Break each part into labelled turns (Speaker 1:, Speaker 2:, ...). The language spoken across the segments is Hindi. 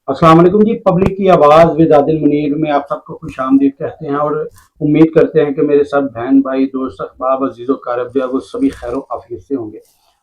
Speaker 1: अस्सलाम वालेकुम जी। पब्लिक की आवाज़ विद आदिल मुनीर में आप सबको खुशामदीद कहते हैं और उम्मीद करते हैं कि मेरे सब बहन भाई दोस्त अहबाब अजीज़ व कारब जो है वो सभी खैर आफियत से होंगे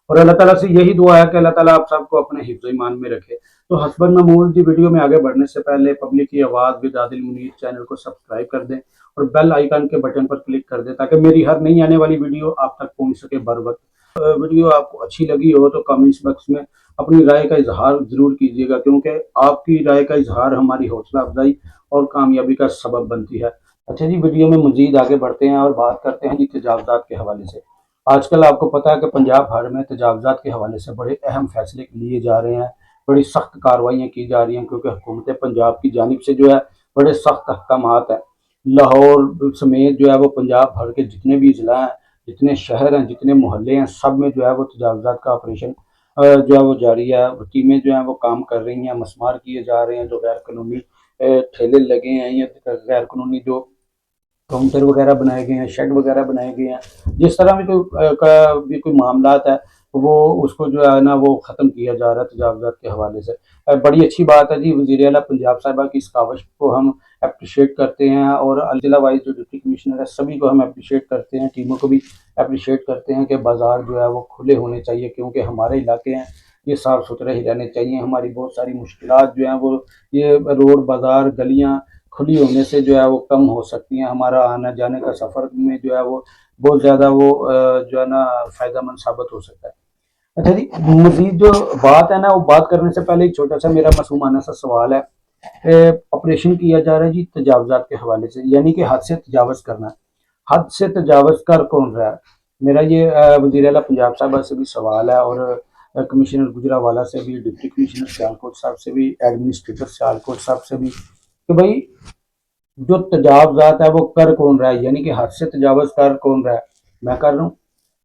Speaker 1: और अल्लाह ताला से यही दुआ है कि अल्लाह ताला आप सबको अपने हिफ्ज़ ईमान में रखे। तो हस्बन महमूद जी, वीडियो में आगे बढ़ने से पहले पब्लिक की आवाज़ विद आदिल मुनीर चैनल को सब्सक्राइब कर दें और बेल आइकन के बटन पर क्लिक कर दें ताकि मेरी हर नई आने वाली वीडियो आप तक पहुँच सके बर वक्त। वीडियो आपको अच्छी लगी हो तो कमेंट्स बॉक्स में अपनी राय का इजहार ज़रूर कीजिएगा, क्योंकि आपकी राय का इजहार हमारी हौसला अफजाई और कामयाबी का सबब बनती है। अच्छा जी, वीडियो में मजीद आगे बढ़ते हैं और बात करते हैं जी तजावज़ात के हवाले से। आजकल आपको पता है कि पंजाब भर में तजावज़ात के हवाले से बड़े अहम फैसले लिए जा रहे हैं, बड़ी सख्त कार्रवाइयाँ की जा रही हैं, क्योंकि हुकूमत पंजाब की जानिब से जो है बड़े सख्त अहकामात हैं। लाहौर समेत जो है वो पंजाब भर के जितने भी ज़िला हैं, जितने शहर हैं, जितने मोहल्ले हैं, सब में जो है वो तजावज़ात का ऑपरेशन जो है वो जारी है। टीमें जो हैं वो काम कर रही हैं, मसमार किए जा रहे हैं, जो गैर कानूनी ठेले लगे हैं या गैर कानूनी जो काउंटर वगैरह बनाए गए हैं, शेड वगैरह बनाए गए हैं, जिस तरह भी कोई मामलात है वो उसको जो है ना वो ख़त्म किया जा रहा है तजावज़ात के हवाले से। बड़ी अच्छी बात है जी, वज़ीर आला पंजाब साहिबा की इस काविश को हम एप्रिशिएट करते हैं और ज़िला वाइज़ जो डिप्टी कमिश्नर है सभी को हम एप्रिशिएट करते हैं, टीमों को भी एप्रिशिएट करते हैं कि बाज़ार जो है वो खुले होने चाहिए, क्योंकि हमारे इलाके हैं ये साफ़ सुथरे ही रहने चाहिए। हमारी बहुत सारी मुश्किलात जो हैं वो ये रोड, बाज़ार, गलियाँ खुली होने से जो है वो कम हो सकती हैं। हमारा आने जाने का सफ़र में जो है वो बहुत ज़्यादा वो जो है ना फ़ायदेमंद साबित हो सकता है। अच्छा जी, मज़ीद जो बात है ना वो बात करने से पहले एक छोटा सा मेरा मासूमाना सा सवाल है। ऑपरेशन किया जा रहा है जी तजावज़ात के हवाले से, यानी कि हद से तजावज़ करना। हद से तजावज़ कर कौन रहा है? मेरा ये वज़ीर आला पंजाब साहिबा से भी सवाल है और कमिश्नर गुजरावाला से भी, डिप्टी कमिश्नर सियालकोट साहब से भी, एडमिनिस्ट्रेटर सियालकोट साहब से भी, कि भाई जो तजावज़ात है वो कर कौन रहा है, यानी कि हद से तजावज़ कर कौन रहा है? मैं कर रहा हूँ?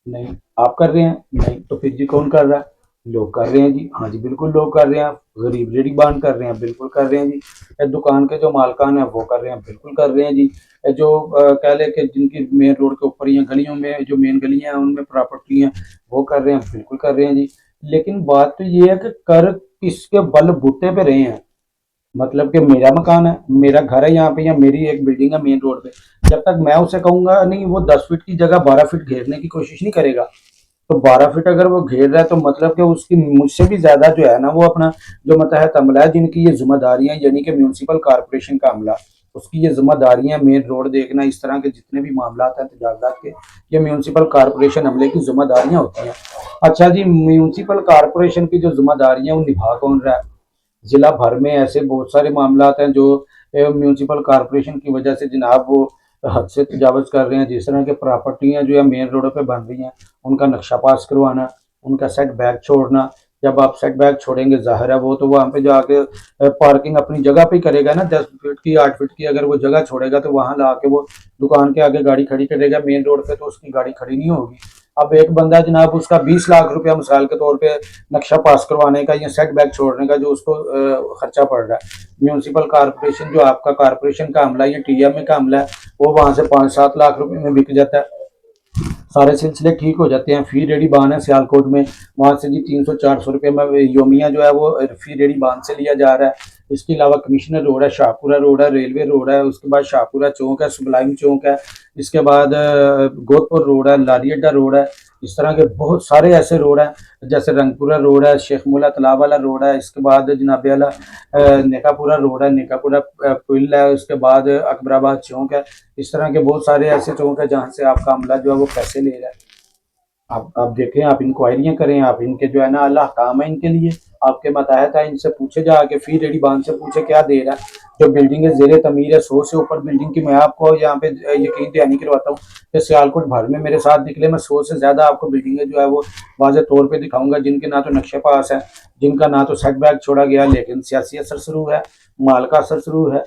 Speaker 1: नहीं। आप कर रहे हैं? नहीं। तो फिर जी कौन कर रहा है? लोग कर रहे हैं जी। हाँ जी, बिल्कुल लोग कर रहे हैं। गरीब रेहड़ीबान कर रहे हैं, बिल्कुल कर रहे हैं जी। दुकान के जो मालकान हैं वो कर रहे हैं, बिल्कुल कर रहे हैं जी। जो कह लें कि जिनकी मेन रोड के ऊपर या गलियों में जो मेन गलियाँ हैं उनमें प्रॉपर्टी हैं वो कर रहे हैं, बिल्कुल कर रहे हैं जी। लेकिन बात तो ये है कि कर किसके बलबूते पे रहे हैं? मतलब कि मेरा मकान है, मेरा घर है यहाँ पे या मेरी एक बिल्डिंग है मेन रोड पे, जब तक मैं उसे कहूँगा नहीं वो 10 फीट की जगह 12 फीट घेरने की कोशिश नहीं करेगा। तो 12 फीट अगर वो घेर रहा है तो मतलब कि उसकी मुझसे भी ज़्यादा जो है ना वो अपना जो मतहत अमला है, जिनकी ये ज़िम्मेदारियाँ यानी कि म्युनिसिपल कॉर्पोरेशन का अमला, उसकी ये ज़िम्मेदारियाँ मेन रोड देखना, इस तरह के जितने भी मामलात हैं तजावज़ात के, ये म्युनिसिपल कॉर्पोरेशन अमले की ज़िम्मेदारियाँ होती हैं। अच्छा जी, म्युनिसिपल कॉर्पोरेशन की जो ज़िम्मेदारियाँ वो निभा कौन रहा है? जिला भर में ऐसे बहुत सारे मामलात हैं जो म्युनिसिपल कॉर्पोरेशन की वजह से जनाब वो हद से तजावज़ कर रहे हैं। जिस तरह की प्रॉपर्टियाँ जो है मेन रोडों पे बन रही हैं, उनका नक्शा पास करवाना, उनका सेट बैक छोड़ना। जब आप सेट बैक छोड़ेंगे ज़ाहिर है वो तो वहाँ पे जाके पार्किंग अपनी जगह पे ही करेगा ना, 10 फीट की 8 फीट की अगर वो जगह छोड़ेगा तो वहाँ ला के वो दुकान के आगे गाड़ी खड़ी करेगा। मेन रोड पे तो उसकी गाड़ी खड़ी नहीं होगी। अब एक बंदा जनाब उसका 20 लाख रुपया मिसाल के तौर पे नक्शा पास करवाने का या सेट बैक छोड़ने का जो उसको खर्चा पड़ रहा है, म्यूनसिपल कॉर्पोरेशन जो आपका कॉर्पोरेशन का अमला या टीएमए का अमला है वो वहाँ से 5-7 लाख रुपए में बिक जाता है। सारे सिलसिले ठीक हो जाते हैं। फ़ी रेडी बांध है सियालकोट में, वहाँ से जी 300-400 रुपये में योमिया जो है वो फ़ी रेडी बांध से लिया जा रहा है। इसके अलावा कमिश्नर रोड है, शाहपुरा रोड है, रेलवे रोड है, उसके बाद शाहपुरा चौक है, सुबलाइम चौक है, इसके बाद गोदपुर रोड है, लारी अड्डा रोड है। इस तरह के बहुत सारे ऐसे रोड हैं, जैसे रंगपुरा रोड है, शेख मुला तालाब वाला रोड है, इसके बाद जनाब आला नेकापुरा रोड है, नेकापुरा पुल है, उसके बाद अकबराबाद चौक है। इस तरह के बहुत सारे ऐसे चौक है जहाँ से आपका अमला जो है वो पैसे ले रहा है। आप देखें, आप इंक्वायरियाँ करें, आप इनके जो है ना अल्लाह काम है इनके लिए, आपके मातहत है, इनसे पूछे जाके फ़ी रेडी बांध से पूछे क्या दे रहा है। जो बिल्डिंगें ज़ेर तमीर है 100 से ऊपर बिल्डिंग की, मैं आपको यहाँ पे यकीन दहानी करवाता हूँ कि सियालकोट भर में मेरे साथ निकले मैं 100 से ज़्यादा आपको बिल्डिंगें जो है वो वाज़ेह तौर पे दिखाऊंगा, जिनके ना तो नक्शे पास है, जिनका ना तो सेटबैक छोड़ा गया, लेकिन सियासी असर शुरू है, माल का असर शुरू है,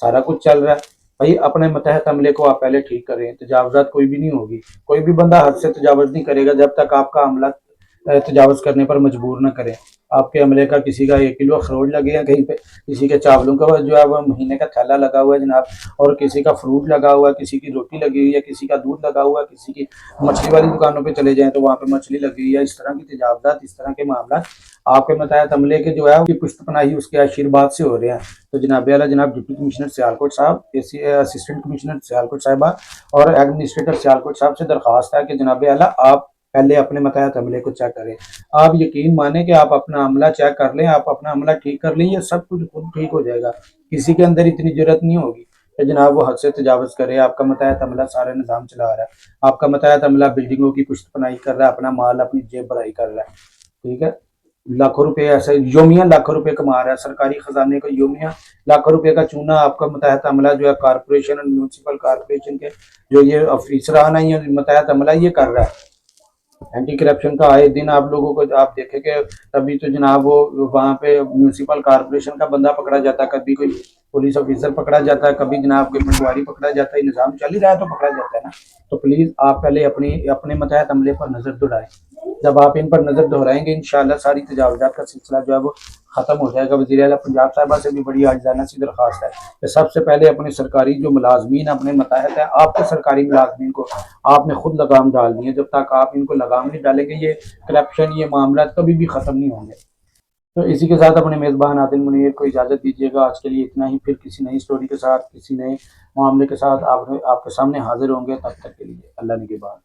Speaker 1: सारा कुछ चल रहा है। भाई अपने मतहत अमले को आप पहले ठीक करें, तजावज़ात कोई भी नहीं होगी। कोई भी बंदा हद से तजावज़ नहीं करेगा जब तक आपका अमला तजावज़ करने पर मजबूर न करें। आपके अमले का किसी का 1 किलो अखरोट लगे हैं कहीं पे, किसी के चावलों का जो है वो महीने का थैला लगा हुआ है जनाब, और किसी का फ्रूट लगा हुआ है, किसी की रोटी लगी हुई है, किसी का दूध लगा हुआ है, किसी की मछली वाली दुकानों पे चले जाएँ तो वहाँ पे मछली लगी हुई है। इस तरह की तजावज़ात, इस तरह के मामलात आपके बताया अमले के जो है उसकी पुश्तपनाही उसके आशीर्वाद से हो रहे हैं। तो जनाब आला जनाब डिप्टी कमिश्नर सियालकोट साहब, असिस्टेंट कमिश्नर सियालकोट साहिबा और एडमिनिस्ट्रेटर सियालकोट साहब से दरख्वास्त है कि जनाब आला आप पहले अपने बताया अमले को चेक करें। आप यकीन माने कि आप अपना अमला चेक कर लें, आप अपना अमला ठीक कर लें, ये सब कुछ खुद ठीक हो जाएगा। किसी के अंदर इतनी जरूरत नहीं होगी कि जनाब वो हद से तजावज़ करे। आपका बताया अमला सारा निज़ाम चला रहा है, आपका बताया अमला बिल्डिंगों की पुश्तपनाही कर रहा है, अपना माल अपनी जेब भराई कर रहा है, ठीक है। लाखों रुपए ऐसे योमिया लाखों रुपए कमा रहा है, सरकारी खजाने को योमिया लाखों रुपए का चूना आपका मुतहत अमला जो है कारपोरेशन और म्यूनसिपल कारपोरेशन के जो ये अफसरान है, ये मुतहत अमला ये कर रहा है। एंटी करप्शन का आए दिन आप लोगों को आप देखें कि कभी तो जनाब वो वहाँ पे म्यूनसिपल कारपोरेशन का बंदा पकड़ा जाता है, कभी कोई पुलिस ऑफिसर पकड़ा जाता है, कभी जनाब कोई पटवारी पकड़ा जाता है। निज़ाम चल ही रहा है तो पकड़ा जाता है ना। तो प्लीज़ आप पहले अपनी अपने मतहत अमले पर नज़र दौड़ाएं। जब आप इन पर नज़र दोहराएंगे इंशाल्लाह सारी तजावज़ात का सिलसिला जो है वो ख़त्म हो जाएगा। वज़ीर आला पंजाब साहिबा से भी बड़ी आजिज़ाना सी दरख्वास्त है कि सबसे पहले अपने सरकारी जो मुलाजमीन अपने मतहत है, आपके सरकारी मुलाजमीन को आपने खुद लगाम डालनी है। जब तक आप इनको लगाम नहीं डालेंगे ये करप्शन ये मामला कभी भी ख़त्म नहीं होंगे। तो इसी के साथ अपने मेज़बान आदिल मुनीर को इजाज़त दीजिएगा। आज के लिए इतना ही, फिर किसी नई स्टोरी के साथ किसी नए मामले के साथ आपके सामने हाजिर होंगे। तब तक के लिए अल्लाह निगहबान।